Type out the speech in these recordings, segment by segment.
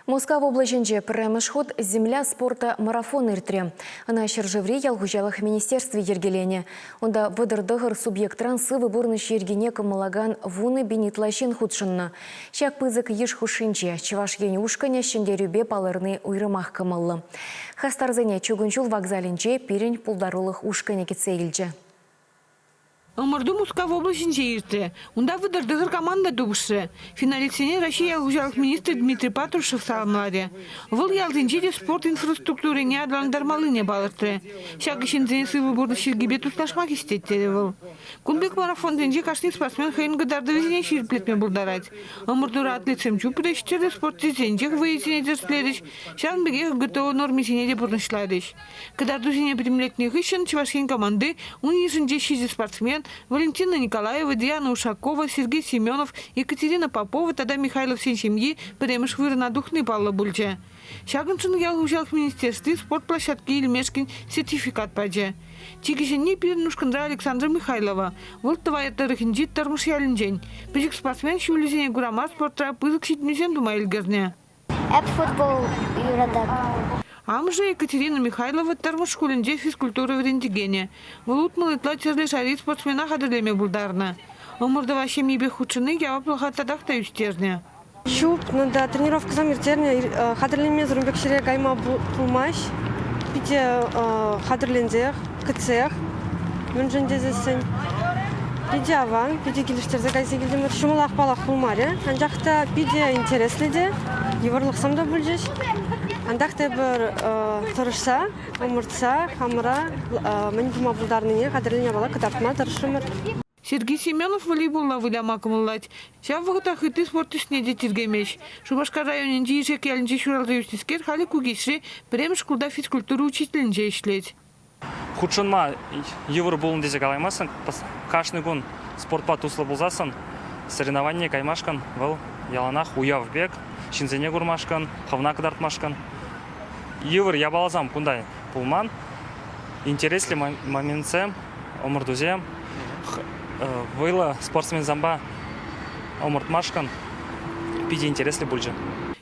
Москва облаченче премеш ход земля спорта марафон иртре. Она шержеври ялгужалых министерстве ергелене. Онда выдырдығыр субъектран сывы бурныш ергене кымалаган вуны бенитлащен худшынна. Шак пызык еш хушинче, чеваш ені ушканя шендерюбе палырны уйрымах кымылы. Хастарзене чугунчул вокзалинче пирень пулдарулых ушканя кетсейлче. Омырды Москва облаченче иртре. Унда выдырдығыр команда дубышы. Финалистене Россия ялгужалых министр Дмитрий Патрушев саламларе. Выл ялдинчеде спорт инфраструктуры не адландармалыне балыртре. Шак ишензене сывы бурды шергебе туслашмак истеттере выл. Кунбек марафон денже кашни спортсмен хайын гыдардывызене ширплетме булдарать. Омырдыра атлетсем чупыречтерде спорт зенжех выезене дерследыш. Шан бегех гытоу нормисене де бурнышлайдыш. Гыдардывызене примлетних ишен чевашин команды унишенже шизе спортсмен Валентина Николаева, Диана Ушакова, Сергей Семенов, Екатерина Попова, тогда Михайлов всей семьи, премеш вырна духны палла бульче. Шагыншын ялгужалых министерстве спортплощадки Ильмешкин сертификат паде. Тигишенне пирнушкандра Александра Михайлова. Вот твоя тарыхинджит тармыш ялинжень. Пежик спортсмен шулизене гурама спортра пызык щитнюзен думайлгерне. Это футбол юрадак. Амже Екатерина Михайлова тармыш школинде физкультуры в рентгене. Волут малытла черлешарит спортсмена хадырлеме булдарна. Омырдова шемибе худшины ява плохатадах таюстерне. Щуп, да, тренировка замертерне, хадырлеме зрумбекшире гайма пулмаш, пите хадырлензех, кыцех, мünжендезесен. Пиде аван, пиде келиштерзе гайзе келдемер, шумалах балах пулмаре, анжақта пиде интереследе, еварлықсам да бүлжеш. Андақта бір тұрышса, омыртса, хамыра, мәнекіма бұлдарныне қадырлене бала кытартма тұрышымыр. Сергей Семенов волейболла выляма кымыллать. Шав вғытах ыты спортысне детиргемеш. Шубашка районенде ежек ялінже шуралды юстискер халі кугеші прем шкулда физкультуры учителінже ішлет. Худшынма евр болын десе калаймасын, кашны күн спортпа туслы болзасын, соревнование каймашкан, был яланах уявбек, шинзене гурмашкан, хавна кыдартмашкан. Евр ябалазам кундай пулман, интересли моментсем, омырдузем, выла спортсмен замба омыртмашкан, пиде интересли бульджи.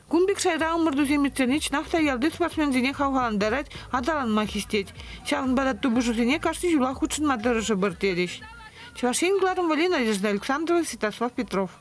Кунбек шайра омырдузем иртернеч нахта ялды спортсмен зене хавгаландарать, адаланмах истеть. Шағын бадат тубышу зене кашты жула худшын матырышы біртереш. Чевашин Гларом Валина, Надежда Александрова, Святослав Петров.